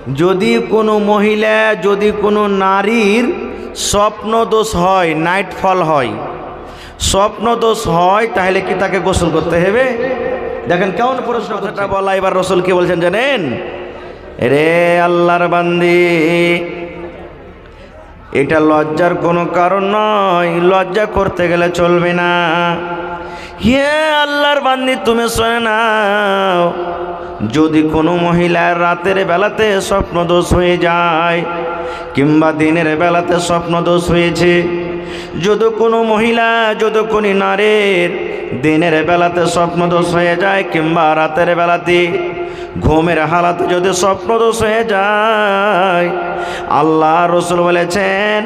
যদি কোনো মহিলা, যদি কোনো নারীর স্বপ্ন দোষ হয়, নাইট ফল হয়, স্বপ্ন দোষ হয়, তাহলে কি তাকে গোসল করতে হবে? দেখেন কেমন প্রশ্ন কথাটা বলা। এবার রসুল কি বলছেন জানেন? রে আল্লাহর বান্দি, এটা লজ্জার কোনো কারণ নয়, লজ্জা করতে গেলে চলবে না। হে আল্লাহর বান্দি, তুমি শোনে নাও, যদি কোনো মহিলার রাতের বেলাতে স্বপ্ন দোষ হয়ে যায় কিংবা দিনের বেলাতে স্বপ্ন দোষ হয়েছে, যদি কোনো মহিলা, যদি কোনো নারীর দিনের বেলাতে স্বপ্ন দোষ হয়ে যায় কিংবা রাতের বেলাতে ঘুমের হালাতে যদি স্বপ্ন দোষ হয়ে যায়, আল্লাহ রসুল বলেছেন,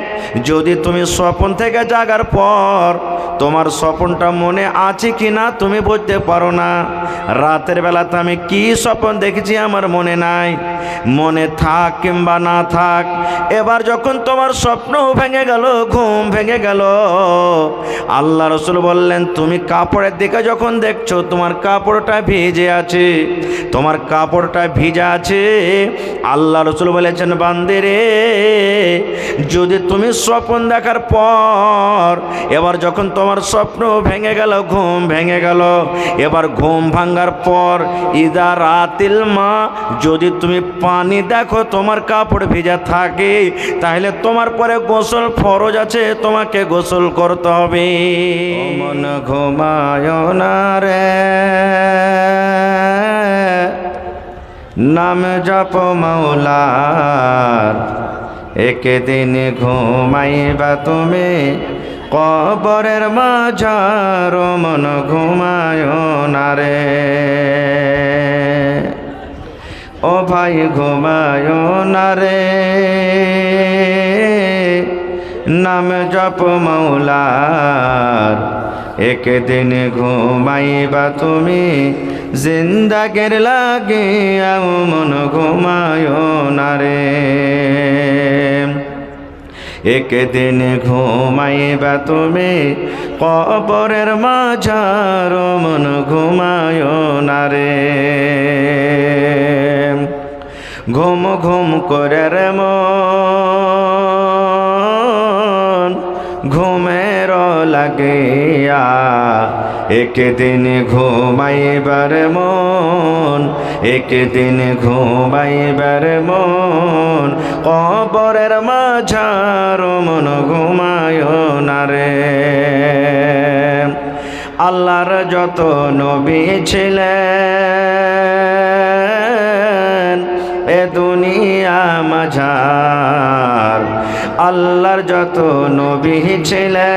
যদি তুমি স্বপ্ন থেকে জাগার পর তোমার স্বপ্নটা মনে আছে কি না তুমি বুঝতে পারো না, রাতের বেলাতে আমি কি স্বপ্ন দেখেছি আমার মনে নাই, মনে থাক কিংবা না থাক, এবার যখন তোমার স্বপ্ন ভেঙে গেল, ঘুম ভেঙে গেল, আল্লাহ রসুল বললেন, তুমি কাপড়ের দিকে যখন দেখছো তোমার কাপড়টা ভিজে আছে, তোমার কাপড়টা ভিজা আছে, আল্লাহ রসুল বলেছেন, বান্দে রে, যদি তুমি স্বপ্ন দেখার পর এবার যখন তোমার স্বপ্ন ভেঙে গেল, ঘুম ভেঙে গেল, এবার ঘুম ভাঙার পর ইদা রাতিল মা, যদি তুমি পানি দেখো তোমার কাপড় ভিজা থাকে, তাহলে তোমার পরে গোসল ফরজ আছে, তোমাকে গোসল করতে হবে। মন ঘুমায় না রে, নাম জপ মাওলার, একদিন ঘুমাইবা তুমি কবরের মাঝার, মন ঘুমায় না রে, ও ভাই ঘুমায় না রে, নাম জপ মাওলার, একদিন ঘুমাইবা তুমি জিন্দাগের লাগে, মন ঘুমায় না রে, একদিন ঘুমাইবা তুমি কবরের মাঝার, মন ঘুমায় না রে, ঘুম ঘুম করে রে মন ঘুমের লাগিয়া, একদিন ঘুমাইবার মন, একদিন ঘুমাইবার মন, কবরের মাঝার, মন ঘুমায় না রে। আল্লাহর যত নবী ছিলেন এ দুনিয়া মাঝার, আল্লাহর যত নবী ছিলেন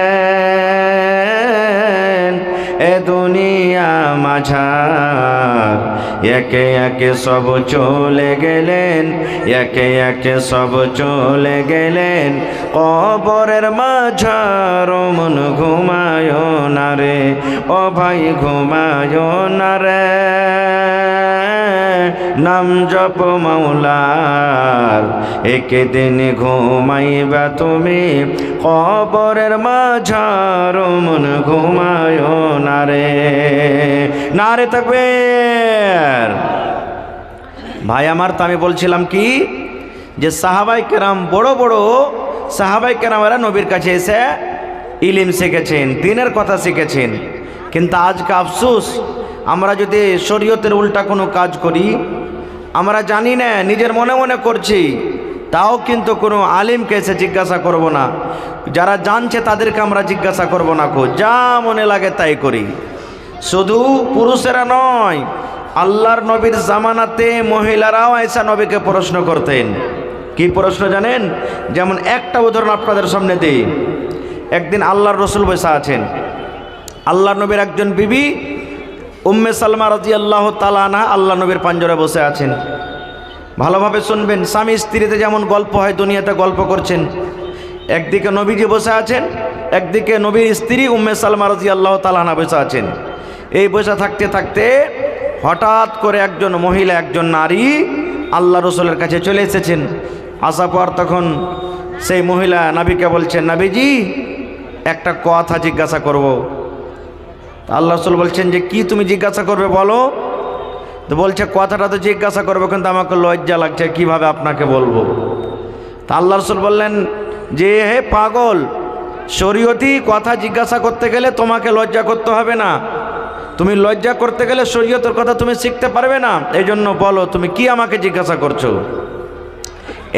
এ দুনিয়া মাঝার, একে একে সব চলে গেলেন, একে একে সব চলে গেলেন কবরের মাঝার, মন ঘুমায় না রে, ও ভাই ঘুমায় না রে, নাম জপ মাওলার, একদিন ঘুমাইবা তুমি কবরের মাঝার, মন ঘুমায় না রে। নারে তাকবীর। ভাই আমার, তো আমি বলছিলাম কি যে সাহাবাই কেরাম, বড় বড় সাহাবাই কেরামেরা নবীর কাছে এসে ইলম শিখেছেন, দ্বীনের কথা শিখেছেন, কিন্তু আজকে আফসোস, আমরা যদি শরীয়তের উল্টা কোনো কাজ করি, আমরা জানি না, নিজের মনে মনে করছি, তাও কিন্তু কোনো আলিমকে এসে জিজ্ঞাসা করব না, যারা জানছে তাদেরকে আমরা জিজ্ঞাসা করব না, যা মনে লাগে তাই করি। শুধু পুরুষেরা নয়, আল্লাহর নবীর জামানাতে মহিলারাও এসে নবীকে প্রশ্ন করতেন। কি প্রশ্ন জানেন? যেমন একটা উদাহরণ আপনাদের সামনে দিই। একদিন আল্লাহর রসুল বসে আছেন, আল্লাহর নবীর একজন বিবি উম্মে সালমা রাদিয়াল্লাহু তাআলা আনহা আল্লাহ নবীর পাঞ্জরে বসে আছেন। ভালোভাবে শুনবেন, স্বামী স্ত্রীতে যেমন গল্প হয় দুনিয়াতে গল্প করছেন। একদিকে নবীজি বসে আছেন, একদিকে নবীর স্ত্রী উম্মে সালমা রাদিয়াল্লাহু তাআলা আনহা বসে আছেন। এই বসে থাকতে থাকতে হঠাৎ করে একজন মহিলা, একজন নারী আল্লাহ রসুলের কাছে চলে এসেছেন। আসার পর তখন সেই মহিলা নবীকে বলছেন, নবীজি একটা কথা জিজ্ঞাসা করব। আল্লাহ রসুল বলছেন যে কি তুমি জিজ্ঞাসা করবে বলো। তো বলছে কথাটা তো জিজ্ঞাসা করবো, কিন্তু আমাকে লজ্জা লাগছে, কিভাবে আপনাকে বলবো। তা আল্লাহ রাসূল বললেন যে হে পাগল, শরীয়তি কথা জিজ্ঞাসা করতে গেলে তোমাকে লজ্জা করতে হবে না, তুমি লজ্জা করতে গেলে শরীয়তের কথা তুমি শিখতে পারবে না, এই জন্য বলো তুমি কি আমাকে জিজ্ঞাসা করছো।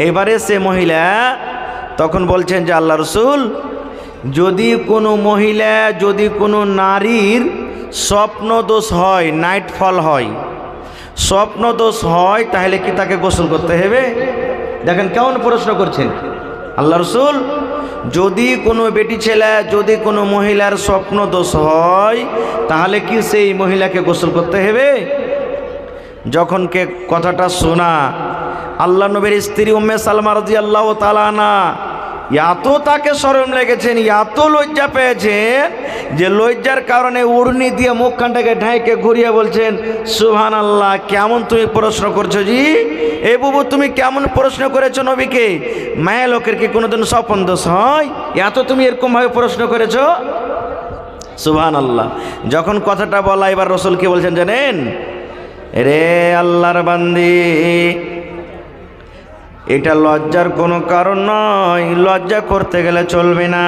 এইবারে সে মহিলা তখন বলছেন যে আল্লাহ রাসূল, যদি কোনো মহিলা, যদি কোনো নারীর স্বপ্ন দোষ হয়, নাইট ফল হয়, স্বপ্ন দোষ হয়, তাহলে কি তাকে গোসল করতে হবে? দেখেন কেমন প্রশ্ন করছেন আল্লাহ রাসূল। যদি কোনো বেটি ছেলে, যদি কোনো মহিলার স্বপ্ন দোষ হয়, তাহলে কি সেই মহিলাকে গোসল করতে হবে? যখন কে কথাটা শোনা, আল্লাহ নবীর স্ত্রী উম্মে সালমা রাদিয়াল্লাহু তাআলা আনহা এত তাকে শরম লেগেছেন, এত লজ্জা পেয়েছেন যে লজ্জার কারণে উড়নি দিয়ে মুখখানটাকে ঢাইকে ঘুরিয়ে বলছেন সুবহানাল্লাহ, কেমন তুমি প্রশ্ন করছো জি, এ বুবু তুমি কেমন প্রশ্ন করেছো নবীকে, মায়া লোকের কি কোনোদিন স্বপ্ন দোষ হয়, এত তুমি এরকম ভাবে প্রশ্ন করেছো। সুবহানাল্লাহ। যখন কথাটা বলা, এবার রাসূল কি বলছেন জানেন? রে আল্লাহর বান্দি, এটা লজ্জার কোনো কারণ নয়, লজ্জা করতে গেলে চলবে না।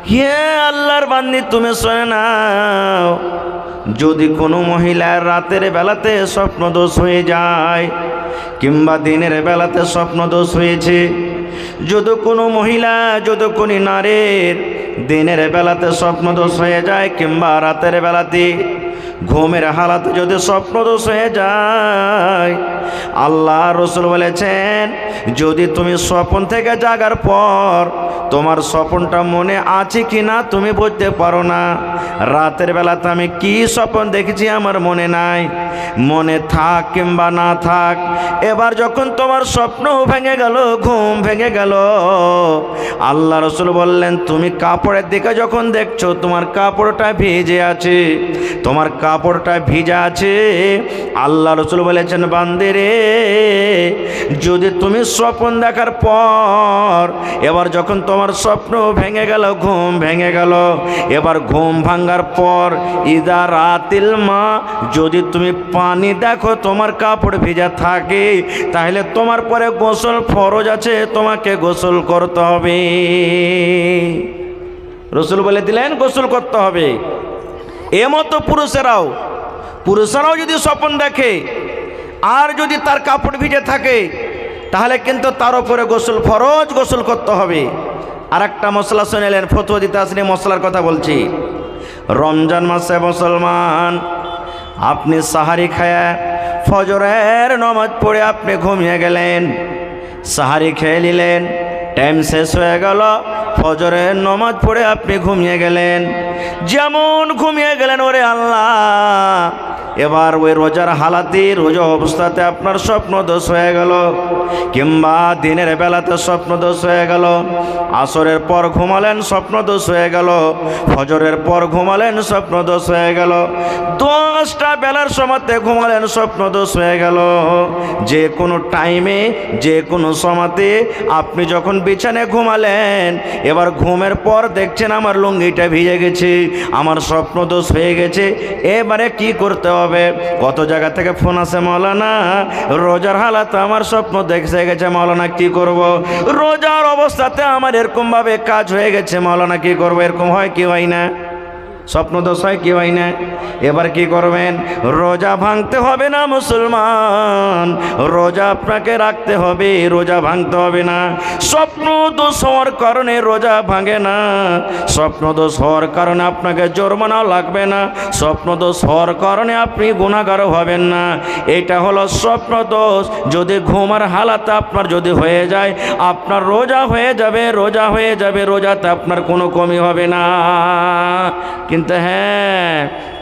হে আল্লাহর বান্দি, তুমি শোনো নাও, যদি কোনো মহিলার রাতের বেলাতে স্বপ্নদোষ হয়ে যায়, কিংবা দিনের বেলাতে স্বপ্নদোষ হয়েছে, যদি কোনো মহিলা, যদি কোনো নারীর দিনের বেলাতে স্বপ্নদোষ হয়ে যায়, কিংবা রাতের বেলাতে ঘুমের হালাতে যদি স্বপ্নদোষ হয়ে যায়, আল্লাহ রাসূল বলেছেন যদি তুমি স্বপ্ন থেকে জাগার পর তোমার স্বপ্নটা মনে আছে কি না তুমি বুঝতে পারো না, রাতের বেলাতে আমি কি স্বপ্ন দেখেছি আমার মনে নাই, মনে থাক কিংবা না থাক, এবার যখন তোমার স্বপ্ন ভেঙে গেল, ঘুম ভেঙে গেল, আল্লাহ রাসূল বললেন তুমি কাপড়ের দিকে যখন দেখছো তোমার কাপড়টা ভিজে আছে, তোমার কাপড়টা ভিজা আছে, আল্লাহ রাসূল বলেছেন বান্দে রে, যদি তুমি স্বপ্ন দেখার পর এবার যখন তোমার স্বপ্ন ভেঙে গেল, ঘুম ভেঙে গেল, এবার ঘুম ভাঙার পর ইদা রাতিল মা, যদি তুমি পানি দেখো তোমার কাপড় ভিজা থাকে, তাহলে তোমার পরে গোসল ফরজ আছে, তোমাকে গোসল করতে হবে। রাসূল বলে দিলেন গোসল করতে হবে। এমতো পুরুষেরাও যদি স্বপ্ন দেখে আর যদি তার কাপড় ভিজে থাকে, তাহলে কিন্তু তার উপরে গোসল ফরজ, গোসল করতে হবে। আর একটা মশলা শুনেলেন, ফতোয়া দিতে আসলে মশলার কথা বলছি। রমজান মাসে মুসলমান, আপনি সাহারি খায়া ফজরের নামাজ পড়ে আপনি ঘুমিয়ে গেলেন, সাহারি খেয়ে নিলেন, টাইম শেষ হয়ে গেল, ফজরের নামাজ পড়ে আপনি ঘুমিয়ে গেলেন, যেমন ঘুমিয়ে গেলেন, ওরে আল্লাহ, এবার ওই রোজার হালাতে, রোজা অবস্থাতে আপনার স্বপ্ন দোষ হয়ে গেল, কিংবা দিনের বেলাতে স্বপ্ন দোষ হয়ে গেল, আসরের পর ঘুমালেন স্বপ্ন দোষ হয়ে গেল, ফজরের পর ঘুমালেন স্বপ্ন দোষ হয়ে গেল, 10টা বেলার সময়তে ঘুমালেন স্বপ্ন দোষ হয়ে গেল, যে কোনো টাইমে, যে কোনো সময়তে আপনি যখন বিছানায় ঘুমালেন, এবার ঘুমের পর দেখছেন আমার লুঙ্গিটা ভিজে গেছে, আমার স্বপ্ন দোষ হয়ে গেছে, এবারে কি করতে হবে? কত জায়গা থেকে ফোন আসে, মাওলানা রোজার হালাতে আমার স্বপ্ন দেখে গেছে, মাওলানা কি করব? রোজার অবস্থাতে আমার এরকম ভাবে কাজ হয়ে গেছে, মাওলানা কি করব? এরকম হয় কি হয় না? স্বপ্ন দোষ হয় কি হয় না? এবার কি করবেন? রোজা ভাঙতে হবে না মুসলমান, রোজা আপনাকে রাখতে হবে, রোজা ভাঙতে হবে না। স্বপ্ন দোষ হওয়ার কারণে রোজা ভাঙে না, স্বপ্ন দোষ হওয়ার কারণে আপনাকে জরিমানা লাগবে না, স্বপ্ন দোষ হওয়ার কারণে আপনি গুনাহগার হবেন না। এটা হলো স্বপ্ন দোষ। যদি ঘুমার হালাতে আপনার যদি হয়ে যায়, আপনার রোজা হয়ে যাবে, রোজা হয়ে যাবে, রোজাতে আপনার কোনো কমি হবে না। কিন্তু হ্যাঁ,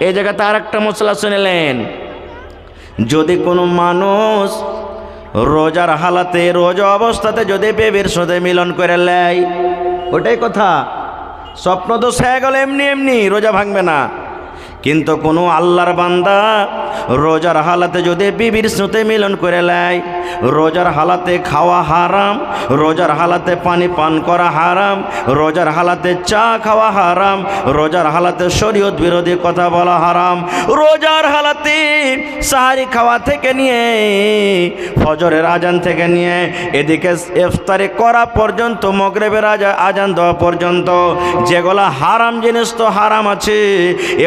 এই জায়গাতে আর একটা মশলা শুনলেন, যদি কোনো মানুষ রোজার হালাতে, রোজা অবস্থাতে যদি বেবির সাথে মিলন করে নেয়, ওটাই কথা, স্বপ্ন দোষ হয়ে গেল, এমনি এমনি রোজা ভাঙবে না। কিন্তু কোনো আল্লাহর বান্দা রোজার হালাতে যদি বিবির সাথে মিলন করে নেয়, রোজার হালাতে খাওয়া হারাম, রোজার হালাতে পানি পান করা হারাম, রোজার হালাতে চা খাওয়া হারাম, রোজার হালাতে শরীয়ত বিরোধী কথা বলা হারাম, রোজার হালাতে সাহারি খাওয়া থেকে নিয়ে ফজরের আজান থেকে নিয়ে এদিকে ইফতারি করা পর্যন্ত, মাগরিবের আজান দেওয়া পর্যন্ত যেগুলা হারাম জিনিস তো হারাম আছে,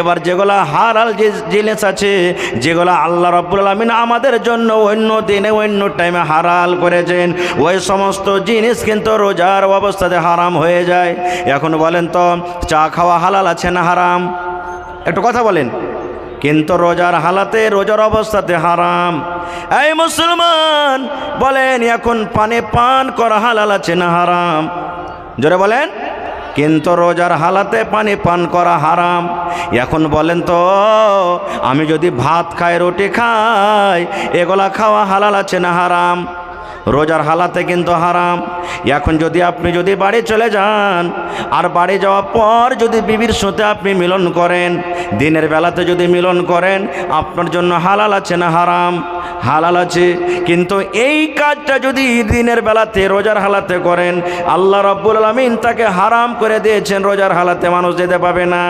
এবার যেগুলা হালাল জিনিস আছে, যেগুলা আল্লাহ রাব্বুল আলামিন আমাদের জন্য অন্য দিনে অন্য টাইমে হালাল করেছেন, ওই সমস্ত জিনিস কিন্তু রোজার অবস্থাতে হারাম হয়ে যায়। এখন বলেন তো চা খাওয়া হালাল আছে না হারাম? একটু কথা বলেন। কিন্তু রোজার হালাতে, রোজার অবস্থাতে হারাম। এই মুসলমান বলেন এখন পানি পান করা হালাল আছে না হারাম? জোরে বলেন। কিন্তু রোজার হালাতে পানি পান করা হারাম। এখন বলেন তো আমি যদি ভাত খাই, রুটি খাই, এগুলা খাওয়া হালাল আছে না হারাম? রোজার হালাতে কিন্তু হারাম। এখন আপনি যদি বাড়ি চলে যান, আর বাড়ি যাওয়ার পর যদি বিবির সাথে আপনি মিলন করেন, দিনের বেলাতে যদি মিলন করেন, আপনার জন্য হালাল আছে না হারাম? হালাল আছে। কিন্তু এই কাজটা যদি দিনের বেলাতে রোজার হালাতে করেন, আল্লাহ রাব্বুল আলামিন তাকে হারাম করে দিয়েছেন। রোজার হালাতে মানুষ যেতে পাবে না,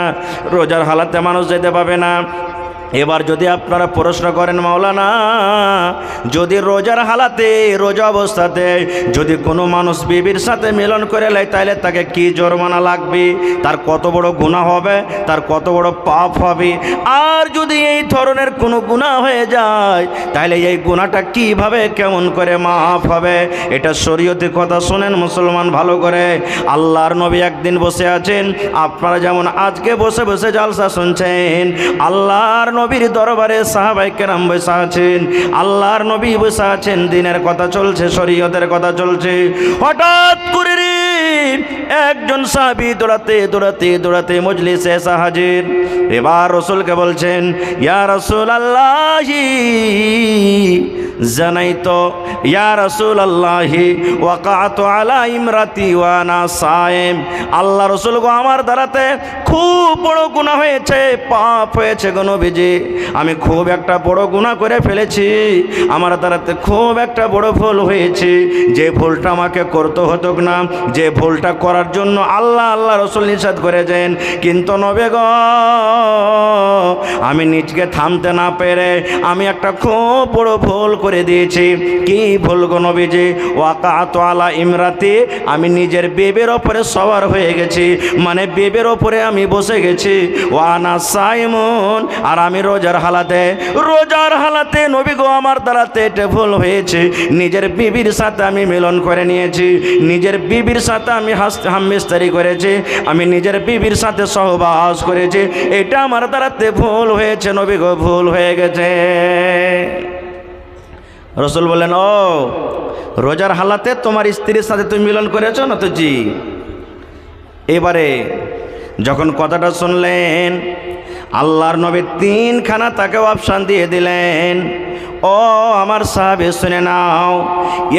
রোজার হালাতে মানুষ যেতে পাবে না। এবার যদি আপনারা প্রশ্ন করেন মাওলানা, যদি রোজার হালাতে, রোজা অবস্থাতে যদি কোনো মানুষ বিবির সাথে মিলন করে নেয়, তাহলে তাকে কি জরিমানা লাগবে, তার কত বড় গুনাহ হবে, তার কত বড় পাপ হবে? আর যদি এই ধরনের কোনো গুনাহ হয়ে যায়, তাহলে এই গুনাহটা কিভাবে, কেমন করে মাফ হবে? এটা শরীয়তি কথা। শোনেন মুসলমান ভালো করে। আল্লাহর নবী একদিন বসে আছেন, আপনারা যেমন আজকে বসে বসে জালসা শুনছেন, আল্লাহর নবীর দরবারে সাহাবায়ে কেরাম বসে আছেন, আল্লাহর নবী বসে আছেন, দিনের কথা চলছে, শরীয়তের কথা চলছে। হঠাৎ করে একজন সাহাবী দৌড়াতে দৌড়াতে দৌড়াতে মজলিসে এসে হাজির। এবার রাসূলকে বলছেন, ইয়া রাসূলুল্লাহি জানাইতো, ইয়া রাসূলুল্লাহি ওয়াকাতু আলা ইমরাতি ওয়া আনা সায়েম। আল্লাহ রাসূল গো, আমার দ্বারাতে খুব বড় গুনাহ হয়েছে, পাপ হয়েছে গো নবীজি, আমি খুব একটা বড় গুনাহ করে ফেলেছি, আমার দ্বারাতে খুব একটা বড় ভুল হয়েছে, যে ভুলটা আমাকে করতে হতো না, যে ভুলটা করার জন্য আল্লাহ রাসূল নিষেধ করেছেন। কিন্তু নবী গো, আমি নিজকে থামতে না পেরে আমি একটা খুব বড় ভুল করে দিয়েছি। কি ভুল গো নবীজি? ওয়াকাতু আলা ইমরাতি, আমি নিজের বেবের ওপরে সওয়ার হয়ে গেছি, মানে বেবের ওপরে আমি বসে গেছি। ওয়ানা সাইমুন, আর আমি রোজার হালাতে নবী গো, আমার দ্বারাতে এটা ভুল হয়েছে, নিজের বিবির সাথে আমি মিলন করে নিয়েছি, নিজের বিবির সাথে আমি হামবিস্তারি করেছি, আমি নিজের বিবির সাথে সহবাস করেছি, এটা আমার দ্বারাতে ভুল হয়েছে নবী গো, ভুল হয়ে গেছে। রাসূল বলেন, ও রোজার হালাতে তোমার স্ত্রীর সাথে তুমি মিলন করেছো না? তো জি। এবারে যখন কথাটা শুনলেন, আল্লাহর নবী তিনখানা তাকে অপশান দিয়ে দিলেন। ও আমার সাহাবী শুনে নাও,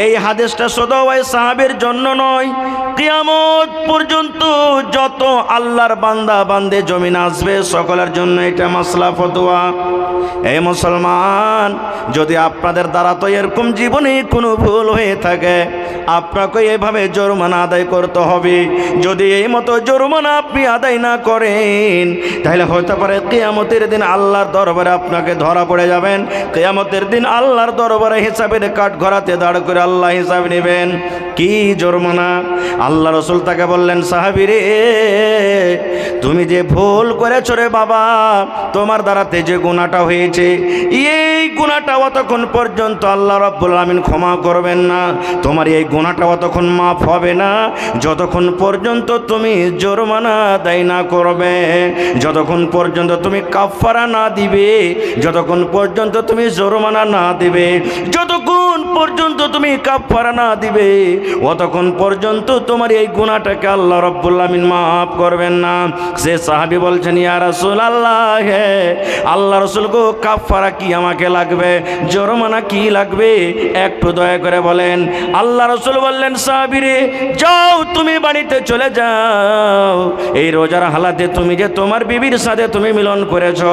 এই হাদিসটা শুধু ওই সাহাবীর জন্য নয়, কিয়ামত পর্যন্ত যত আল্লাহর বান্দা বান্দে জমিন আসবে সকলের জন্য এটা মাসলা ফতোয়া। এই মুসলমান, যদি আপনাদের দ্বারা তো এরকম জীবনে কোনো ভুল হয়ে থাকে, আপনাকে এইভাবে জরিমানা আদায় করতে হবে। যদি এই মতো জরিমানা আপনি আদায় না করেন, তাহলে হতে পারে কিয়ামতের দিন আল্লাহর দরবারে আপনাকে ধরা পড়ে যাবেন। কিয়ামতের দিন আল্লাহর দরবারে হিসাবের কাঠ ঘরাতে দাঁড় করে আল্লাহ হিসাব নেবেন। কি জরিমানা? আল্লাহ রাসূল তাকে বললেন, সাহাবী রে, তুমি যে ভুল করেছো রে বাবা, তোমার দ্বারাতে যে গুনাহটা হয়েছে, এই গুনাহটা অতক্ষণ পর্যন্ত আল্লাহ রাব্বুল আলামিন ক্ষমা করবেন না, তোমার এই গুনাহটা অতক্ষণ মাফ হবে না যতক্ষণ পর্যন্ত তুমি জরিমানা আদায় না করবে, যতক্ষণ পর্যন্ত তুমি কাফারা না দিবে, যতক্ষণ পর্যন্ত তুমি জরিমানা না দিবে, যতক্ষণ পর্যন্ত তুমি কাফারা না দিবে অতক্ষণ পর্যন্ত তোমার এই গুনাহটাকে আল্লাহ রাব্বুল আমিন মাফ করবেন না। সে সাহাবী বলছেন, ইয়া রাসূলুল্লাহ, হে আল্লাহ রাসূল গো, কাফারা কি আমাকে লাগবে, জরিমানা কি লাগবে, একটু দয়া করে বলেন। আল্লাহ রাসূল বললেন, সাহাবী রে, যাও তুমি বাড়িতে চলে যাও। এই রোজার হালাতে তুমি যে তোমার বিবির সাথে তুমি মিলন করেছো,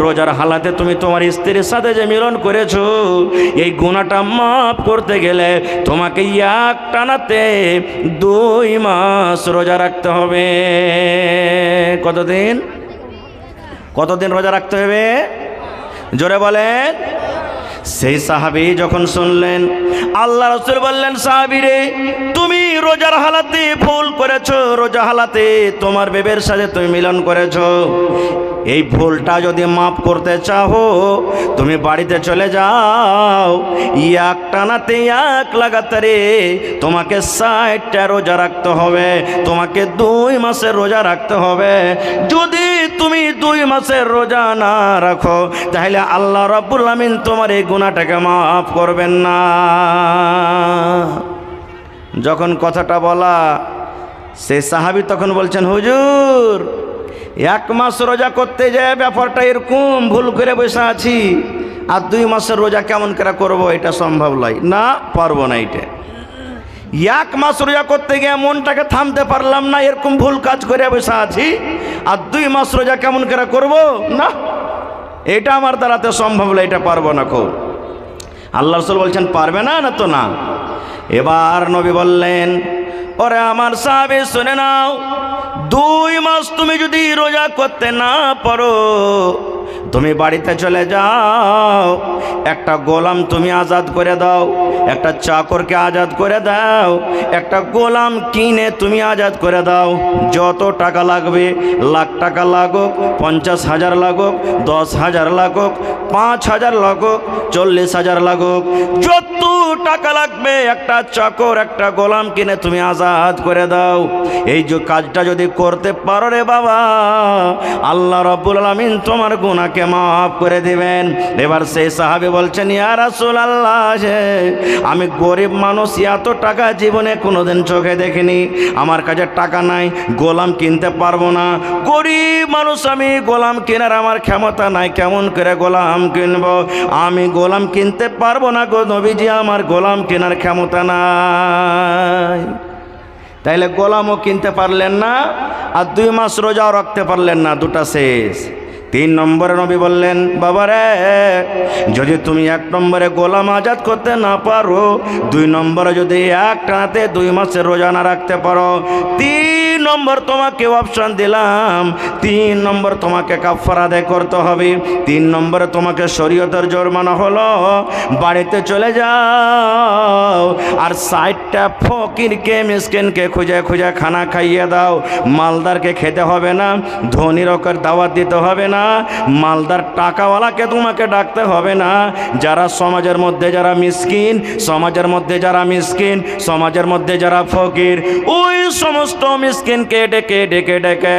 রোজার হালাতে তুমি তোমার স্ত্রীর সাথে যে মিলন করেছো, এই গুনাহটা মাফ করতে গেলে তোমাকে এক টানাতে 2 মাস রোজা রাখতে হবে। কতদিন রোজা রাখতে হবে? জোরে বলেন। সেই সাহাবী যখন শুনলেন, আল্লাহ রাসূল বললেন, সাহাবী রে, তুমি রোজার হালাতে ভুল করেছো, রোজা হালাতে তোমার বেবের সাথে তুমি মিলন করেছো। এই ভুলটা যদি মাফ করতে চাও, তুমি বাড়িতে চলে যাও, এক টানাতে এক লাগাতারে তোমাকে 60টা রোজা রাখতে হবে, তোমাকে 2 মাসের রোজা রাখতে হবে। যদি তুমি 2 মাসের রোজা না রাখো, তাহলে আল্লাহ রাব্বুল আমিন তোমার এই গুনাহটাকে মাফ করবেন না। যখন কথাটা বলা, সে সাহাবী তখন বলছেন, হুজুর, 1 মাস রোজা করতে যায় ব্যাপারটা এরকম ভুল করে বসে আছি, আর 2 মাসের রোজা কেমন করে করবো, এটা সম্ভব নয়, না পারবো না। এটা 1 মাস রোজা করতে গিয়ে মনটাকে থামতে পারলাম না, এরকম ভুল কাজ করে বসে আছি, আর 2 মাস রোজা কেমন করে করবো, না এটা আমার দ্বারাতে সম্ভব নয়, এটা পারবো না। খুব আল্লাহ রাসূল বলছেন, পারবে না, না তো না। এবার নবী বললেন, ওরে আমার সাহাবী শুনে নাও, 2 মাস তুমি যদি রোজা করতে না পারো, তুমি বাড়িতে চলে যাও, একটা গোলাম তুমি আজাদ করে দাও, একটা চাকরকে আজাদ করে দাও, একটা গোলাম কিনে তুমি আজাদ করে দাও। যত টাকা লাগবে, লাখ টাকা লাগুক, 50,000 লাগুক, 10,000 লাগুক, 5,000 লাগুক, 40,000 লাগুক, যত টাকা লাগবে, একটা চাকর একটা গোলাম কিনে তুমি আজাদ করে দাও। এই যে কাজটা যদি করতে পারো রে বাবা, আল্লাহ রাব্বুল আমিন তোমার গুনাহকে মাফ করে দিবেন। এবার সেই সাহাবী বলছেন, ইয়া রাসূলুল্লাহ, আমি গরিব মানুষ, এত টাকা জীবনে কোনোদিন চোখে দেখিনি, আমার কাছে টাকা নাই, গোলাম কিনতে পারবো না, গরিব মানুষ আমি, গোলাম কেনার আমার ক্ষমতা নাই, কেমন করে গোলাম কিনবো, আমি গোলাম কিনতে পারবো না গো নবীজি, আমার গোলাম কেনার ক্ষমতা নাই। তাইলে গোলামও কিনতে পারলেন না, আর 2 মাস রোজাও রাখতে পারলেন না, দুটা শেষ। 3 নম্বরে নবী বললেন, বাবারে, যদি তুমি 1 নম্বরে গোলাম আজাদ করতে না পারো, 2 নম্বরে যদি এক টানাতে 2 মাসের রোজা না রাখতে পারো, 3 নম্বর তোমাকে অপশন দিলাম, 3 নম্বর তোমাকে কাফারা আদায় করতে হবে। 3 নম্বরে তোমাকে শরীয়তের জরিমানা হলো, বাড়িতে চলে যাও, আর 60টা ফকিরকে মিসকিনকে খুঁজে খুঁজে খানা খাইয়ে দাও। মালদারকে খেতে হবে না, ধনীর ওকে দাওয়াত দিতে হবে না, মালদার টাকাওয়ালাকে তোমাকে ডাকতে হবে না। যারা সমাজের মধ্যে যারা মিসকিন, সমাজের মধ্যে যারা মিসকিন, সমাজের মধ্যে যারা ফকির, ওই সমস্ত মিসকিনকে ডেকে ডেকে ডেকে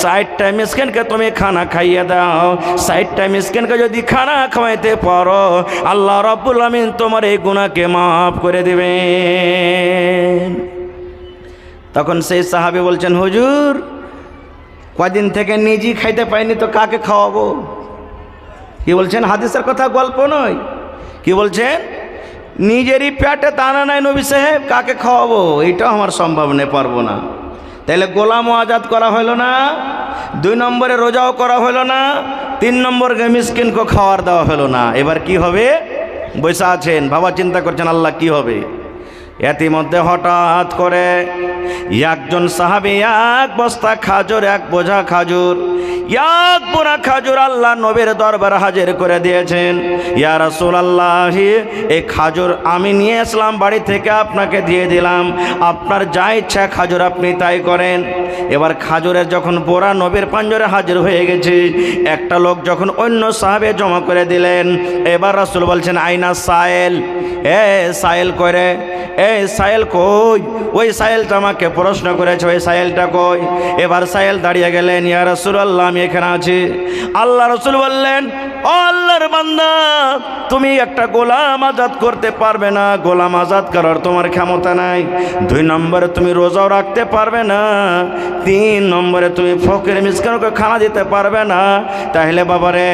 60টা মিসকিনকে তুমি খানা খাইয়ে দাও। 60টা মিসকিনকে যদি খানা খাওয়াইতে পারো, আল্লাহ রাব্বুল আমিন তোমার এই গুনাহকে মাফ করে দিবেন। তখন সেই সাহাবী বলছেন, হুজুর, কদিন থেকে নিজেই খাইতে পাইনি, তো কাকে খাওয়াবো? কি বলছেন? হাদিসের কথা, গল্প নয়। কি বলছেন? নিজেরই পেটে দানা নাই নবী সাহেব, কাকে খাওয়াবো? এটাও আমার সম্ভব নেই, পারবো না। তাহলে গোলামও আজাদ করা হলো না, 2 নম্বরে রোজাও করা হলো না, 3 নম্বরকে মিসকিনকে খাওয়ার দেওয়া হলো না। এবার কি হবে? বসে আছেন, বাবা চিন্তা করছেন আল্লাহ কি হবে। ইতিমধ্যে হঠাৎ করে একজন সাহাবী 1 বস্তা খাজুর, 1 বোঝা খাজুর, 1 বোরা খাজুর আল্লাহ নবীর দরবারে হাজির করে দিয়েছেন। ইয়া রাসূলুল্লাহ, এই খাজুর আমি নিয়ে আসলাম বাড়ি থেকে, আপনাকে দিয়ে দিলাম, আপনার যা ইচ্ছা খাজুর আপনি তাই করেন। এবার খাজুরের যখন বোরা নবীর পাঞ্জরে হাজির হয়ে গেছে, একটা লোক যখন অন্য সাহাবে জমা করে দিলেন, এবার রাসূল বলছেন, আইনা সাইল, এ সাইল করে, এই সাইল কই? ওই সাইলটা আমাকে প্রশ্ন করেছে, ওই সাইলটা কই? এবার সাইল দাঁড়িয়ে গেলেন, ইয়া রাসূলুল্লাহ, আমি এখানে আছি। আল্লাহ রাসূল বললেন, ও ও আল্লাহর বান্দা, তুমি একটা গোলাম আজাদ করতে পারবে না, গোলাম আজাদ করার তোমার ক্ষমতা নাই। 2 নম্বরে তুমি রোজাও রাখতে পারবে না। 3 নম্বরে তুমি ফকির মিসকিনকে খানা দিতে পারবে না। তাহলে বাবারে,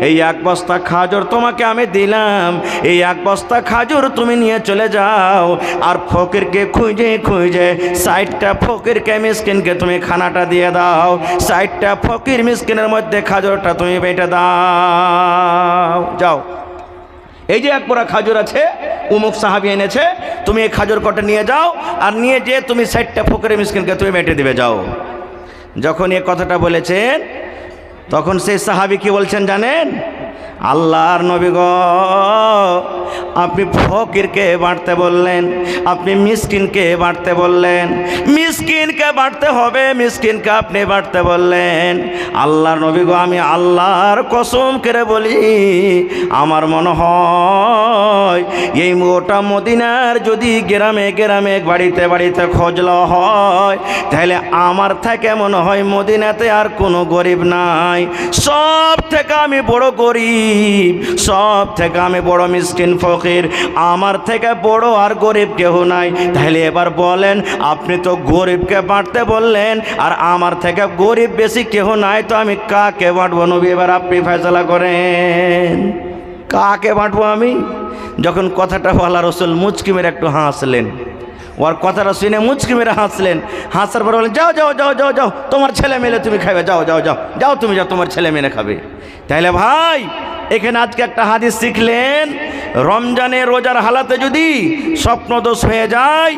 এই 1 বস্তা খাজুর তোমাকে আমি দিলাম, এই 1 বস্তা খাজুর তুমি নিয়ে চলে যাও, আর ফকিরকে খুঁজে খুঁজে 60টা ফকিরকে মিসকিনকে তুমি খানাটা দিয়ে দাও। 60টা ফকির মিসকিনের মধ্যে খাজুরটা তুমি বেটে দাও। যাও, এই যে 1 পোরা খাজুর আছে, উমুক সাহাবী এনেছে, তুমি এই খাজুর কটা নিয়ে যাও, আর নিয়ে যেয়ে তুমি 60টা ফকির মিসকিনকে তুমি বেটে দিবে, যাও। যখন এই কথাটা বলেছেন, তখন সেই সাহাবী কি বলছেন জানেন? আল্লাহর নবী গো, আপনি ফকিরকে বাঁটতে বললেন, আপনি মিসকিনকে বাঁটতে বললেন, মিসকিনকে বাঁটতে হবে, মিসকিনকে আপনি বাঁটতে বললেন। আল্লাহর নবী গো, আমি আল্লাহর কসম করে বলি, আমার মনে হয় এই গোটা মদিনার যদি গ্রামে গ্রামে বাড়িতে বাড়িতে খোঁজলা হয়, তাহলে আমার থেকে মনে হয় মদিনাতে আর কোনো গরিব নাই। সব থেকে আমি বড় গরিব, সব থেকে আমি বড় মিসকিন ফকির, আমার থেকে বড় আর গরিব কেউ নাই। তাহলে এবার বলেন, আপনি তো গরিবকে বাঁটতে বললেন, আর আমার থেকে গরিব বেশি কেউ নাই, তো আমি কাকে বাঁটবো নবী? এবার আপনি ফয়সালা করেন, কাকে বাঁটবো আমি? যখন কথাটা বলা, রাসূল মুচকি মেরে একটু হাসলেন। ওর কথাটা শুনে মুচকি মেরে হাসলেন। হাসার পর বলেন, যাও যাও যাও যাও যাও, তোমার ছেলে মেলে তুমি খাবে, যাও যাও যাও যাও, তুমি যাও, তোমার ছেলে মেলে খাবে। তাইলে ভাই, এখানে আজকে একটা হাদিস শিখলেন, রমজানে রোজার হালাতে যদি স্বপ্নদোষ হয়ে যায়,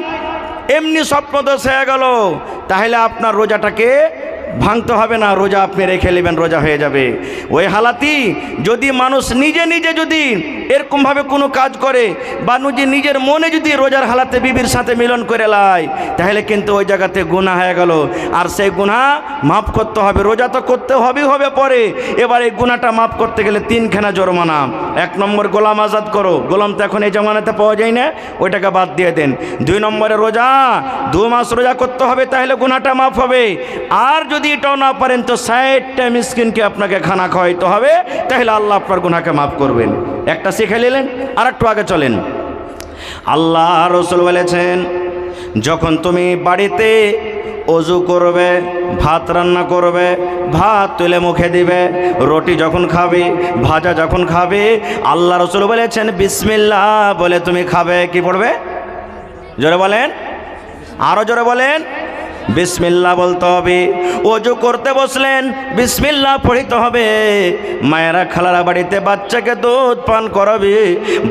এমনি স্বপ্নদোষ হয়ে গেল, তাহলে আপনার রোজাটাকে ভাঙতে হবে না, রোজা আপনি রেখে নেবেন, রোজা হয়ে যাবে। ওই হালাতি যদি মানুষ নিজে নিজে যদি এরকমভাবে কোনো কাজ করে, বা নিজের মনে যদি রোজার হালাতে বিবির সাথে মিলন করে লাই, তাহলে কিন্তু ওই জায়গাতে গুনাহ হয়ে গেল, আর সেই গুনাহ মাফ করতে হবে। রোজা তো করতে হবে পরে, এবার এই গুনাহটা মাফ করতে গেলে 3খানা জরিমানা। 1 নম্বর, গোলাম আজাদ করো, গোলাম তো এখন এই জামানাতে পাওয়া যায় না, ওইটাকে বাদ দিয়ে দেন। 2 নম্বরে রোজা, 2 মাস রোজা করতে হবে, তাহলে গুনাহটা মাফ হবে। আর যদি এটাও না পারেন, তো 60টা মিসকিনকে আপনাকে খানা খাওয়াইতে হবে, তাহলে আল্লাহ আপনার গুনাহকে মাফ করবেন। একটা শিখে নিলেন, আর একটু আগে চলেন। আল্লাহ রাসূল বলেছেন, যখন তুমি বাড়িতে ওযু করবে, ভাত রান্না করবে, ভাত তুলে মুখে দিবে, রুটি যখন খাবে, ভাজা যখন খাবে, আল্লাহ রাসূল বলেছেন বিসমিল্লাহ বলে তুমি খাবে। কি পড়বে? জোরে বলেন, আরো জোরে বলেন। বিসমিল্লাহ বলতে হবে। ওযু করতে বসলেন, বিসমিল্লাহ পড়তে হবে। মায়েরা খালারা বাড়িতে বাচ্চাকে দুধ পান করাবে,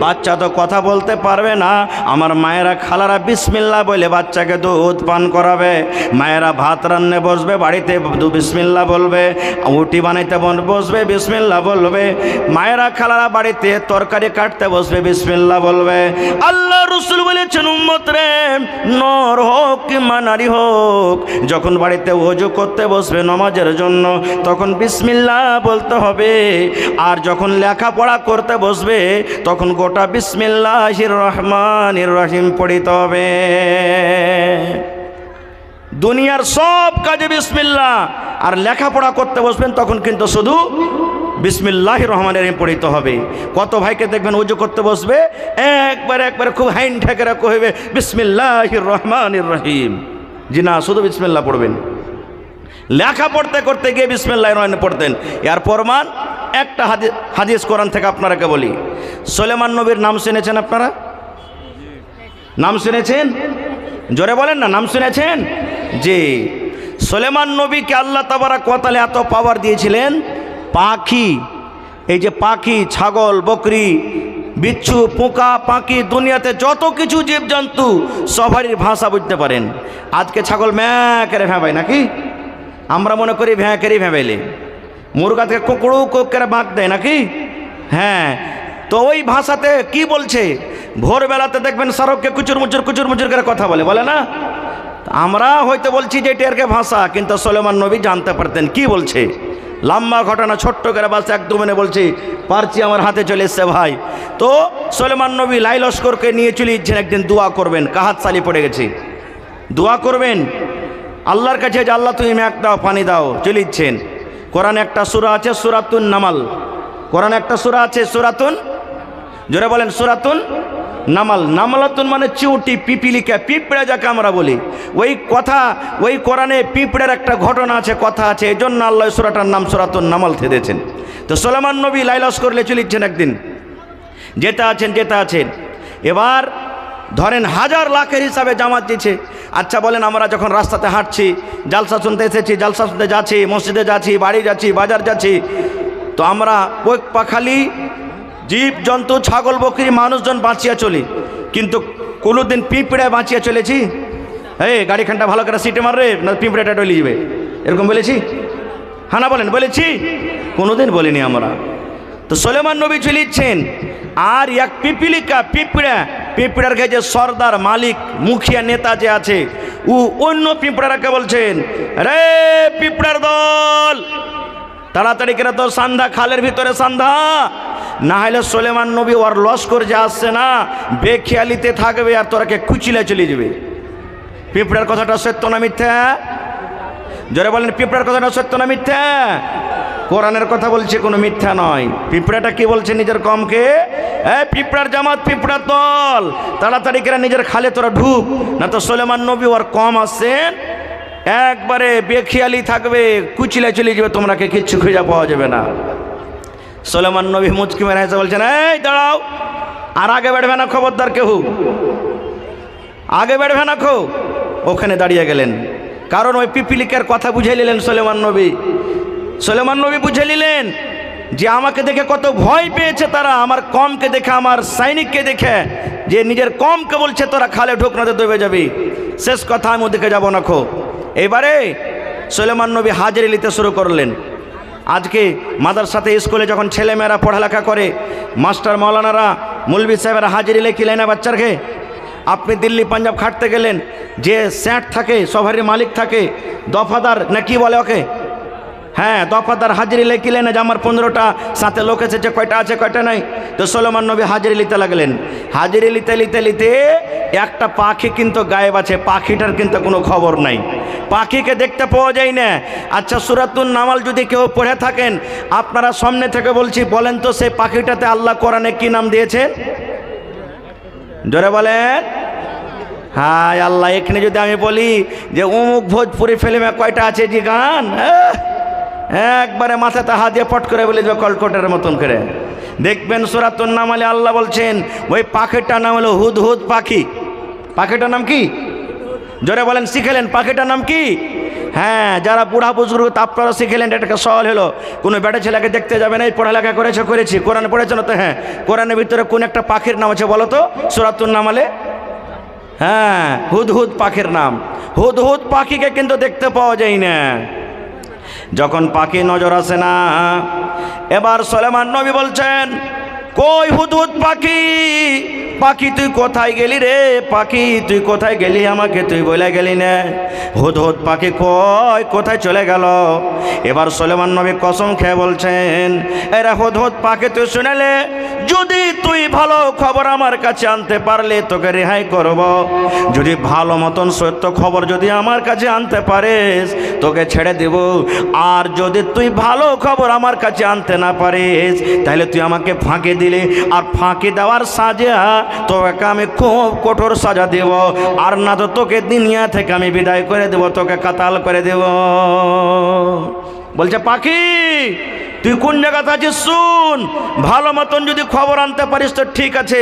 বাচ্চা তো কথা বলতে পারবে না, আমার মায়েরা খালারা বিসমিল্লাহ বলে বাচ্চাকে দুধ পান করাবে। মায়েরা ভাত রান্নে বসবে, বাড়িতে বিসমিল্লাহ বলবে, রুটি বানাইতে বসবে, বিসমিল্লাহ বলবে। মায়েরা খালারা বাড়িতে তরকারি কাটতে বসবে, বিসমিল্লাহ বলবে। আল্লাহ রাসূল বলেছেন, উম্মত রে, নর হোক কিংবা নারী হোক, যখন বাড়িতে ওযু করতে বসবে নামাজের জন্য, তখন বিসমিল্লাহ বলতে হবে। আর যখন লেখাপড়া করতে বসবে, তখন গোটা বিসমিল্লাহির রহমানির রহিম পড়িতে হবে। দুনিয়ার সব কাজে বিসমিল্লাহ, আর লেখাপড়া করতে বসবেন তখন কিন্তু শুধু বিসমিল্লাহির রহমানির রহিম পড়িতে হবে। কত ভাইকে দেখবেন ওযু করতে বসবে, একবার খুব হাইন ঠেকেরা কইবে বিসমিল্লাহির রহমানির রহিম। জি না, শুধু বিসমিল্লাহ পড়বেন। লেখা পড়তে করতে গিয়ে বিসমিল্লাহির রহমানির পড়তেন। এর প্রমাণ একটা হাদিস কোরআন থেকে আপনারাকে বলি। সুলাইমান নবীর নাম শুনেছেন আপনারা? নাম শুনেছেন? জোরে বলেন না, নাম শুনেছেন? জি, সুলাইমান নবীকে আল্লাহ তাবারক ওয়া তাআলা এত পাওয়ার দিয়েছিলেন, পাখি, এই যে পাখি, ছাগল, বকরি, বিচ্ছু, পোকা, পাখি, দুনিয়াতে যত কিছু জীবজন্তু সবারই ভাষা বুঝতে পারেন। আজকে ছাগল ম্যাঁ করে ভেঁবাই নাকি? আমরা মনে করি ভ্যাঁ করে ভেঁবাইলে। মুরগা থেকে কুকুরু কোক করে বাঁক দেয় নাকি? হ্যাঁ, তো ওই ভাষাতে কি বলছে? ভোরবেলাতে দেখবেন সড়ককে কুচুর মুচুর করে কথা বলে না? আমরা হয়তো বলছি যে এটাকে ভাষা, কিন্তু সুলাইমান নবী জানতে পারতেন কি বলছে। লম্বা ঘটনা, ছোট্ট করে বাস এক দু মিনিটে বলছি, পারছি, আমার হাতে চলে এসছে ভাই। তো সুলাইমান নবী লাই লস্করকে নিয়ে চলে যাচ্ছেন, একদিন দোয়া করবেন, কাহাত সালি পড়ে গেছে, দোয়া করবেন আল্লাহর কাছে যে আল্লাহ তুমি মেঘ দাও, পানি দাও, চলে যাচ্ছেন। কোরআনে একটা সূরা আছে, সূরাতুন নামাল, কোরআনে একটা সূরা আছে সূরাতুন, জোরে বলেন সূরাতুন নামাল। নামালাতুন মানে চিউটি, পিপিলিকা, পিঁপড়া যাকে আমরা বলি। ওই কথা, ওই কোরআনে পিঁপড়ের একটা ঘটনা আছে, কথা আছে, এই জন্য আল্লাহ সূরাটার নাম সূরাতুন নামাল দিয়েছেন। তো সুলাইমান নবী লাইলাস করলে চলিচ্ছেন একদিন, যেতে আছেন। এবার ধরেন হাজার লাখের হিসাবে জামাত দিচ্ছে। আচ্ছা বলেন, আমরা যখন রাস্তাতে হাঁটছি, জালসা শুনতে এসেছি, জালসা শুনতে যাচ্ছি, মসজিদে যাচ্ছি, বাড়ি যাচ্ছি, বাজার যাচ্ছি, তো আমরা পোক পাখালি, জীব জন্তু, ছাগল বকরি, মানুষজন বাঁচিয়ে চলি, কিন্তু কোনোদিন পিঁপড়ে বাঁচিয়ে চলেছি? গাড়িখানটা ভালো করে সিটে মারবে না পিঁপড়েটা ডলে যাবে, এরকম বলেছি? হ্যাঁ না বলেন, বলেছি? কোনোদিন বলিনি আমরা। তো সুলাইমান নবী চলিচ্ছেন, আর এক পিপিলিকা, পিঁপড়ার গায়ে যে সর্দার, মালিক, মুখিয়া, নেতা যে আছে, ও অন্য পিঁপড়াকে বলছেন, রে পিঁপড়ার দল, তাড়াতাড়ি করে তোর সান্ধ্যা খালের ভিতরে সান্ধ্যা, না হলে সুলাইমান নবী ওর লস্কর যে আসছে না, বেখেয়ালিতে থাকবে আর তোরাকে কুচিলে চলে যাবে। পিঁপড়ার কথাটা সত্য না মিথ্যা? জোরে বলেন, পিঁপড়ার কথাটা সত্য না মিথ্যা? কোরআনের কথা বলছে, কোনো মিথ্যা নয়। পিঁপড়াটা কি বলছে নিজের কমকে, পিঁপড়ার জামাত, পিঁপড়ার দল, তাড়াতাড়ি করে নিজের খালে তোরা ঢুক, না তো সুলাইমান নবী ওর কম আসছেন, একবারে বেখেয়ালি থাকবে, কুচিলে চলে যাবে, তোমরাকে কিচ্ছু খুঁজে পাওয়া যাবে না। সুলাইমান নবী মুচকি মেরে হেসে বলছেন, এই দাঁড়াও, আর আগে বেড়বে না, খবরদার কেউ আগে বেড়বে না, ওখানে দাঁড়িয়ে গেলেন। কারণ ওই পিপিলিকার কথা বুঝে নিলেন সুলাইমান নবী বুঝে নিলেন যে আমাকে দেখে কত ভয় পেয়েছে তারা, আমার কমকে দেখে, আমার সৈনিককে দেখে, যে নিজের কমকে বলছে তোরা খালে ঢোক না তো ডুবে যাবি, শেষ কথা আমি ওদিকে যাবো না। এবারে সুলাইমান নবী হাজিরি নিতে শুরু করলেন। আজকে মাদ্রাসাতে, স্কুলে যখন ছেলেমেয়েরা পড়ালেখা করে, মাস্টার মৌলানারা, মৌলভী সাহেবেরা হাজিরি লেখিলেন না বাচ্চারকে। আপনি দিল্লি পাঞ্জাব খাটতে গেলেন, যে স্যাট থাকে, সভারের মালিক থাকে, দফাদার না কি বলে ওকে, হ্যাঁ দফাদার, হাজিরি লেখিলেন যে আমার 15টা সাথে লোক এসেছে, কয়টা আছে কয়টা নাই। তো সুলাইমান নবী হাজিরি নিতে লাগলেন। হাজিরি নিতে একটা পাখি কিন্তু গায়েব আছে, পাখিটার কিন্তু কোনো খবর নাই, পাখিকে দেখতে পাওয়া যায় না। আচ্ছা, সূরাতুন নামাল যদি কেউ পড়ে থাকেন, আপনারা সামনে থেকে বলছি, বলেন তো সেই পাখিটাতে আল্লাহ কোরআনে কি নাম দিয়েছেন? জোরে বলেন। হ্যাঁ আল্লাহ, এখানে যদি আমি বলি যে অমুক ভোজপুরি ফিল্মে কয়টা আছে যে গান, একবারে মাথাতে হাত দিয়ে পট করে বলে দেবে কলকটের মতন করে। দেখবেন সূরাতুন নামালে আল্লাহ বলছেন, ওই পাখিটার নাম হলো হুদহুদ পাখি। পাখিটার নাম কি? জোরে বলেন, শিখেলেন পাখিটার নাম কি? হ্যাঁ, যারা বুড়া বুজুর্গ আপনারা শিখেলেন, এটাকে সওয়াল হলো। কোনো বেটা ছেলেকে দেখতে যাবে না, এই পড়ালেখা করেছি, কোরআনে পড়েছ না তো? হ্যাঁ, কোরআনের ভিতরে কোন একটা পাখির নাম আছে বলো তো সূরাতুন নামালে? হ্যাঁ, হুদহুদ পাখির নাম। হুদহুদ পাখিকে কিন্তু দেখতে পাওয়া যায় না। যখন পাখি নজর আসে না, এবার সুলাইমান নবী বলছেন, কই হুদহুদ পাখি, পাখি তুই কোথায় গেলি রে, পাখি তুই কোথায় গেলি, আমাকে তুই বলে গেলি না। হুদহুদ পাখি কোথায় চলে গেল? এবার সুলাইমান নবী কসম খেয়ে বলছেন, এরা হুদহুদ পাখি তুই শুনেলে, যদি তুই ভালো খবর আমার কাছে আনতে পারলে তোকে রেহাই করব, যদি ভালো মতন সত্য খবর যদি আমার কাছে আনতে পারিস তোকে ছেড়ে দেব, আর যদি তুই ভালো খবর আমার কাছে আনতে না পারিস তাহলে তুই আমাকে ফাঁকি দিলে, আর ফাঁকি দেওয়ার সাজা তোকে আমি খুব কঠোর সাজা দেব, আর না তো তোকে দুনিয়া থেকে আমি বিদায় করে দেব, তোকে কাতাল করে দেব। বলছে, পাখি তুই কোন জায়গাতে আছিস শুন, ভালো মতন যদি খবর আনতে পারিস তো ঠিক আছে,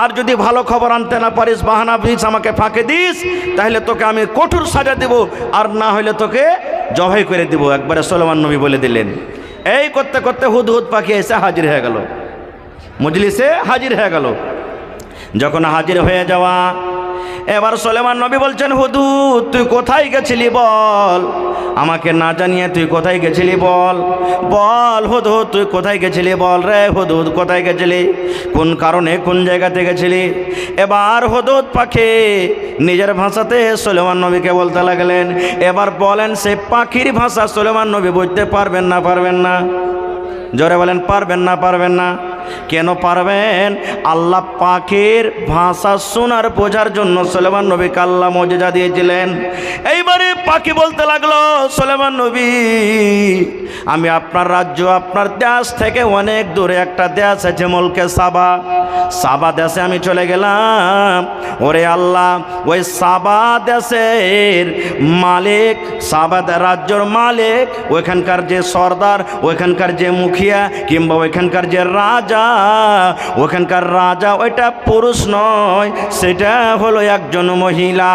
আর যদি ভালো খবর আনতে না পারিস, বাহানা দিস, আমাকে ফাঁকে দিস, তাহলে তোকে আমি কঠোর সাজা দেব, আর না হলে তোকে জবাই করে দেব। একবারে সুলাইমান নবী বলে দিলেন। এই করতে করতে হুদহুদ পাখি এসে হাজির হয়ে গেল, মজলিসে হাজির হয়ে গেল। যখন হাজির হয়ে যাওয়া, এবার সুলাইমান নবী বলছেন, হুদহুদ তুই কোথায় গেছিলি বল, আমাকে না জানিয়ে তুই কোথায় গেছিলি বল, বল হুদহুদ তুই কোথায় গেছিলি, বল রে হুদহুদ কোথায় গেছিলি, কোন কারণে কোন জায়গাতে গেছিলি। এবার হুদহুদ পাখি নিজের ভাষাতে সুলাইমান নবীকে বলতে লাগলেন। এবার বলেন, সে পাখির ভাষা সুলাইমান নবী বুঝতে পারবেন না পারবেন না? জোরে বলেন, পারবেন না পারবেন না? কেন পারবেন? আল্লাহ পাখির ভাষা শোনার বোঝার জন্য সুলাইমান নবীকে আল্লাহ মুজিজা দিয়েছিলেন। এইবারে পাখি বলতে লাগলো, সুলাইমান নবী আমি আপনার রাজ্য আপনার দেশ থেকে অনেক দূরে একটা দেশ আছে মুলকে সাবা, সাবা দেশে আমি চলে গেলাম। ওরে আল্লাহ, ওই সাবা দেশের মালিক, সাবা রাজ্যর মালিক, ওইখানকার যে সর্দার, ওইখানকার যে মুখিয়া কিংবা ওইখানকার যে রাজা, ওখানকার রাজা ওইটা পুরুষ নয়, সেটা হলো একজন মহিলা।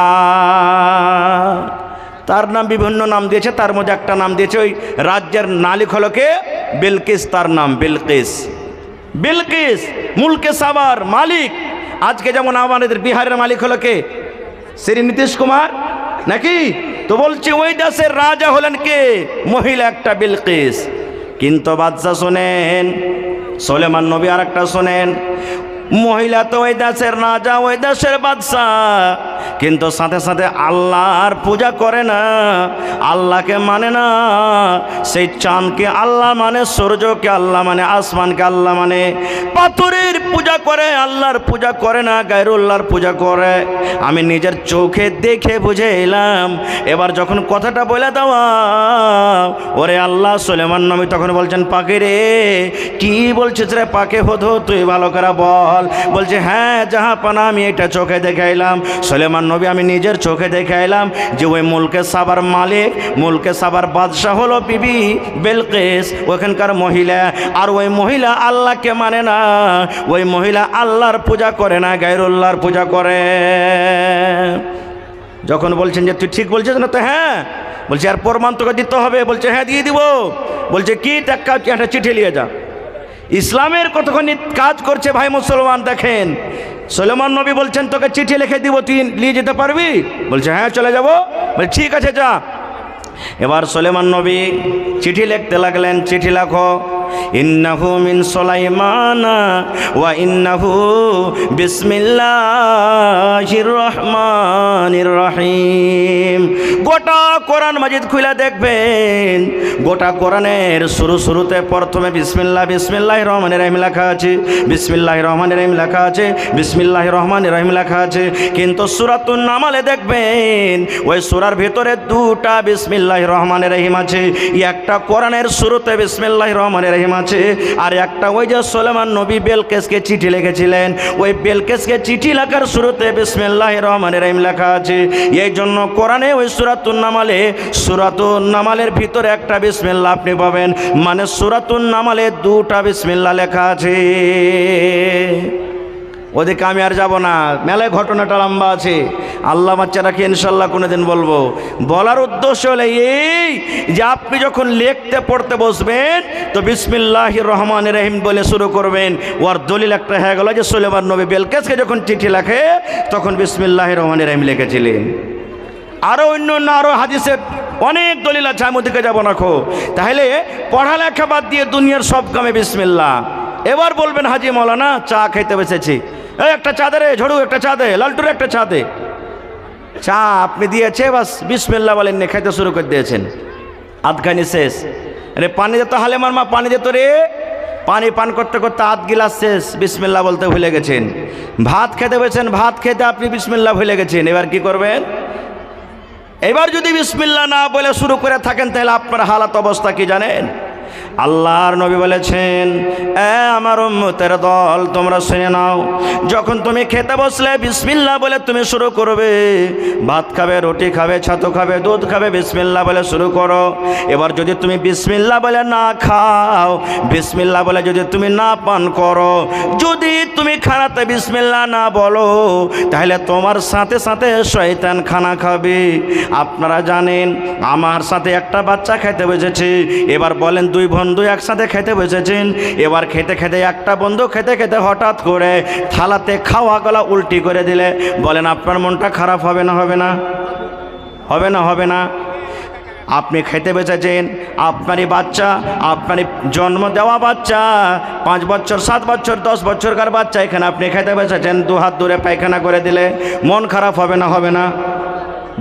তার নাম বিভিন্ন নাম দিয়েছে, তার মধ্যে একটা নাম দিয়েছে ওই রাজ্যের মালিক হলো কে? বিলকিস, তার নাম বিলকিস। বিলকিস মুলকে সাবার মালিক। আজকে যেমন আমাদের বিহারের মালিক হলো কে? শ্রী নীতিশ কুমার নাকি? তো বলছে ওই দেশের রাজা হলেন কে? মহিলা একটা বিলকিস। কিন্তু বাদশা শোনেন, সুলেমান নবী আর একটা শোনেন, মহিলা তো ওই দেশের রাজা, ওই দেশের বাদশাহ, কিন্তু সাথে সাথে আল্লাহর পূজা করে না, আল্লাহকে মানে না। সেই চাঁদকে আল্লাহ মানে, সূর্যকে আল্লাহ মানে, আসমানকে আল্লাহ মানে, পাথরের পূজা করে, আল্লাহর পূজা করে না, গায়রুল্লাহর পূজা করে। আমি নিজের চোখে দেখে বুঝে এলাম। এবার যখন কথাটা বলে দেওয়া, ওরে আল্লাহ, সুলেমান নবী তখন বলছেন, পাকে রে, কি বলছিস রে পাকে? হতো তুই ভালো করে বল। বলছে, হ্যাঁ জাহাপানা, আমি এটা চোখে দেখে এলাম। সুলেমান নবী, আমি নিজের চোখে দেখে এলাম যে ওই মুলকে সাবার মালিক, মুলকে সাবার বাদশাহ হলো বিবি বিলকিস, ওখানকার মহিলা। আর ওই মহিলা আল্লাহকে মানে না, ওই মহিলা আল্লাহর পূজা করে না, গায়রুল্লাহর পূজা করে। যখন বলছেন যে তুই ঠিক বলছিস না, তো হ্যাঁ। বলছে আর প্রমাণ তোকে দিতে হবে। বলছে হ্যাঁ দিয়ে দিব। বলছে কি? একটা চিঠি নিয়ে যা। ইসলামের কতখানি কাজ করছে ভাই মুসলমান দেখেন। সুলেমান নবী বলছেন তোকে চিঠি লিখে দিব, তুই নিয়ে যেতে পারবি? বলছে হ্যাঁ চলে যাব। বলছে ঠিক আছে যা। এবার সুলেমান নবী চিঠি লিখতে লাগলেন। চিঠি লেখো, ইন্নাহু মিন সুলাইমানা ওয়া ইন্নাহু বিসমিল্লাহির রহমানির রহিম। গোটা কোরআন মাজিদ খুলে দেখবেন, গোটা কোরআনের শুরুতে প্রথমে বিসমিল্লাহ, বিসমিল্লাহির রহমানির রহিম লেখা আছে, বিসমিল্লাহির রহমানির রহিম লেখা আছে, বিসমিল্লাহির রহমানির রহিম লেখা আছে। কিন্তু সূরাতুন নামলে দেখবেন ওই সূরার ভিতরে দুটা বিসমিল্লাহির রহমানির রহিম আছে। একটা কোরআনের শুরুতে বিসমিল্লাহির রহমানির রহিম আছে, আর একটা ওই যে সুলেমান নবী বেলকিসকে চিঠি লিখেছিলেন, ওই বেলকিসকে চিঠি লেখার শুরুতে বিসমিল্লাহির রহমানির রহিম লেখা আছে। এই জন্য কোরআনে ওই সূরাতুন নামালের ভিতরে একটা বিসমিল্লাহ আপনি পাবেন, মানে সূরাতুন নামালে দুটা বিসমিল্লাহ লেখা আছে। ওদিকে আমি আর যাব না, মেলায় ঘটনাটা লম্বা আছে, আল্লাহ বাচ্চা রাখি ইনশাল্লাহ কোনোদিন বলবো। বলার উদ্দেশ্য হলো এই যে আপনি যখন লিখতে পড়তে বসবেন তো বিসমিল্লাহির রহমানির রহিম বলে শুরু করবেন। ওর দলিল একটা হয়ে গেল যে সুলেমান নবী বেলকিসকে যখন চিঠি লেখে তখন বিসমিল্লাহির রহমানির রহিম লিখেছিলেন। আরও আরও হাদিসের অনেক দলিল আছে, আমি ওদিকে যাবো না। তাহলে পড়ালেখা বাদ দিয়ে দুনিয়ার সব কামে বিসমিল্লাহ। এবার বলবেন হাজি মৌলানা চা খাইতে বসেছি, এই একটা চা দে রে, ঝড়ু একটা চা দে, লালটুর একটা চা দে। চা আপনি দিয়েছে, বাস বিসমিল্লাহ বলেন নে, খাইতে শুরু করে দিয়েছেন, আধখানি শেষ। আরে পানি দিত, হালেমার মা পানি দিত রে, পানি পান করতে করতে আধ গিলাস শেষ, বিসমিল্লাহ বলতে ভুলে গেছেন। ভাত খেতে বসেছেন, ভাত খেতে আপনি বিসমিল্লাহ ভুলে গেছেন। এবার কি করবেন? এবার যদি বিসমিল্লাহ না বলে শুরু করে থাকেন তাহলে আপনার হালাত অবস্থা কি জানেন? আল্লাহর নবী বলেছেন, আমার উম্মতের দল তোমরা শুনে নাও, যখন তুমি খেতে বসলে বিসমিল্লাহ বলে তুমি শুরু করবে। ভাত খাবে, রুটি খাবে, ছাতু খাবে, দুধ খাবে, বিসমিল্লাহ বলে শুরু করো। এবার যদি তুমি বিসমিল্লাহ বলে না খাও, বিসমিল্লাহ বলে যদি তুমি না পান করো, যদি তুমি খানাতে বিসমিল্লাহ না বলো, তাহলে তোমার সাথে সাথে শয়তান খানা খাবে। আপনারা জানেন আমার সাথে একটা বাচ্চা খেতে বসেছে। এবার বলেন দুই বন্ধু একসাথে খেতে বসেছেন। এবার খেতে খেতে একটা বন্ধু খেতে খেতে হঠাৎ করে থালাতে খাওয়া গলা উল্টি করে দিলে, বলেন আপনার মনটা খারাপ হবে না? হবে না? হবে না? হবে না? আপনি খেতে বসেছেন, আপনারই বাচ্চা, আপনারই জন্ম দেওয়া বাচ্চা, 5 বছর 7 বছর 10 বছরকার বাচ্চা, এখানে আপনি খেতে বসেছেন, 2 হাত দূরে পায়খানা করে দিলে মন খারাপ হবে না? হবে না?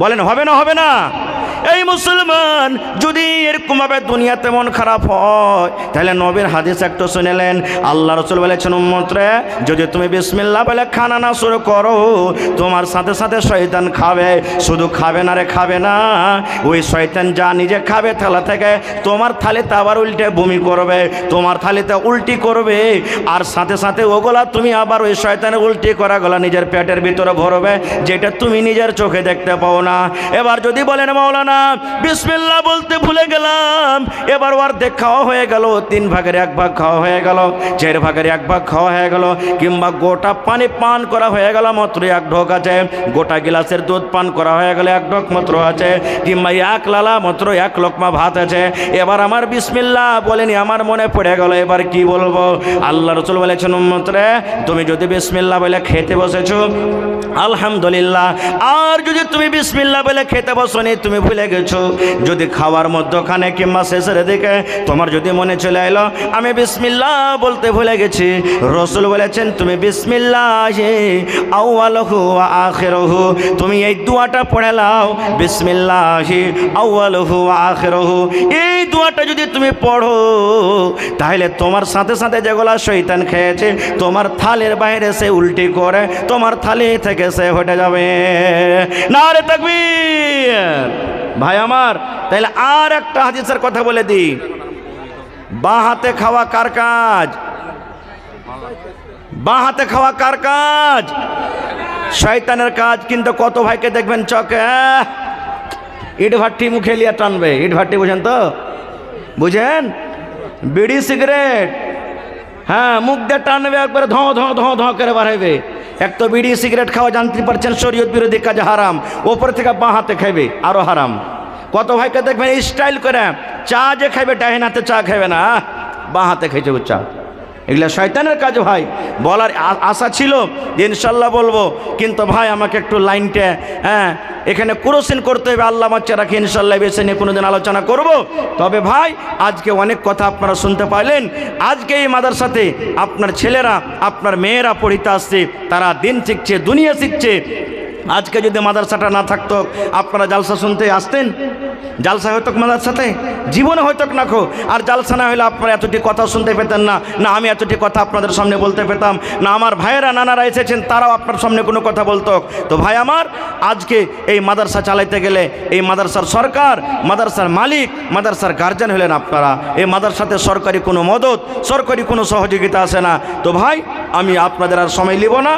বলেন হবে না? হবে না? এই মুসলমান, যদি এরকমভাবে দুনিয়াতে মন খারাপ হয় তাহলে নবীর হাদিস একটু শুনেলেন। আল্লাহ রাসূল বলেছেন, উম্মত রে, যদি তুমি বিসমিল্লাহ বলে খানা না শুরু করো, তোমার সাথে সাথে শয়তান খাবে। শুধু খাবে না রে, খাবে না, ওই শয়তান যা নিজে খাবে থালা থেকে, তোমার থালিতে আবার উল্টে বমি করবে, তোমার থালিতে উল্টি করবে, আর সাথে সাথে ওগুলা তুমি আবার ওই শয়তানের উল্টি করা গলা নিজের পেটের ভিতরে ভরবে, যেটা তুমি নিজের চোখে দেখতে পাও না। এবার যদি বলেন মাওলানা বিসমিল্লাহ বলতে ভুলে গেলাম, এবার অর্ধেক খাওয়া হয়ে গেল, 3 ভাগের 1 ভাগ খাওয়া হয়ে গেল, 4 ভাগের 1 ভাগ খাওয়া হয়ে গেল, কিংবা গোটা পানি পান করা হয়ে গেল মাত্র 1 ঢোক আছে, গোটা গিলাসের দুধ পান করা হয়ে গেলে 1 ঢোক মাত্র আছে, কিংবা 1 লালা মাত্র 1 লোকমা ভাত আছে। এবার আমার বিসমিল্লাহ বলেনি, আমার মনে পড়ে গেল, এবার কি বলবো? আল্লাহ রাসূল বলেছেন, উম্মত রে, তুমি যদি বিসমিল্লাহ বলে খেতে বসেছো আলহামদুলিল্লাহ, আর যদি তুমি বিসমিল্লাহ বলে খেতে বসনি, তুমি ভুলে গেছো, যদি খাওয়ার মধ্যখানে কিংবা শেষের দিকে তোমার যদি মনে চলে এলো আমি বিসমিল্লাহ বলতে ভুলে গেছি, রাসূল বলেছেন তুমি বিসমিল্লাহি আউয়ালুহু ওয়া আখিরুহু, তুমি এই দোয়াটা পড়ে নাও, বিসমিল্লাহি আউয়ালুহু ওয়া আখিরুহু। এই দোয়াটা যদি তুমি পড়ো তাহলে তোমার সাথে সাথে যেগুলা শয়তান খেয়েছে তোমার থালের বাইরে সে উল্টি করে তোমার থালি থেকে সে হটে যাবে। নারে তাকবীর। ভাই আমার, তাহলে আর একটা হাদিসের কথা বলে দিই, বাঁ হাতে খাওয়া কার কাজ? বাঁ হাতে খাওয়া কার কাজ? শয়তানের কাজ। কিন্তু কত ভাইকে দেখবেন চকে ইট ভাট্টি মুখে লিয়ে টানবে। ইট ভাট্টি বুঝেন তো? বুঝেন? বিড়ি সিগারেট, হ্যাঁ, মুখ দিয়ে টানবে, একবারে ধঁ ধঁ ধঁ ধঁ করে বাড়াইবে। এক তো বিড়ি সিগারেট খাওয়া জানতে পারছেন শরীয়ত বিরোধী কাজ, হারাম, ওপর থেকে বাঁ হাতে খাইবে, আরো হারাম। কত ভাইকে দেখবেন স্টাইল করে চা যে খাইবে ডাইন হাতে চা খাইবে না, বাঁ হাতে খাইছে চা। এগুলো শয়তানের কাজ ভাই। বলার আশা ছিল ইনশাল্লাহ বলবো, কিন্তু ভাই আমাকে একটু লাইনটা এখানে ক্রসিং করতে হবে। আল্লাহ বাচ্চা রাখি, ইনশাল্লাহ বেছে নিয়ে কোনোদিন আলোচনা করব। তবে ভাই আজকে অনেক কথা আপনারা শুনতে পাইলেন। আজকে এই মাদ্রাসাতে আপনার ছেলেরা আপনার মেয়েরা পড়িতে আসছে, তারা দিন শিখছে, দুনিয়া শিখছে। আজকে যদি মাদ্রাসাটা না থাকতো আপনারা জালসা শুনতে আসতেন? জালসা হয়তো মাদ্রাসাতে জীবনে হয়তো না খো। আর জালসা না হলে আপনারা এতটি কথা শুনতে পেতেন না, না আমি এতটি কথা আপনাদের সামনে বলতে পেতাম না, আমার ভাইয়েরা নানারা এসেছেন তারাও আপনার সামনে কোনো কথা বলতো। তো ভাই আমার, আজকে এই মাদ্রাসা চালাইতে গেলে এই মাদ্রাসার সরকার, মাদ্রাসার মালিক, মাদ্রাসার গার্জিয়ান হলেন আপনারা। এই মাদ্রাসাতে সরকারি কোনো মদত, সরকারি কোনো সহযোগিতা আসে না। তো ভাই আমি আপনাদের আর সময় নিব না,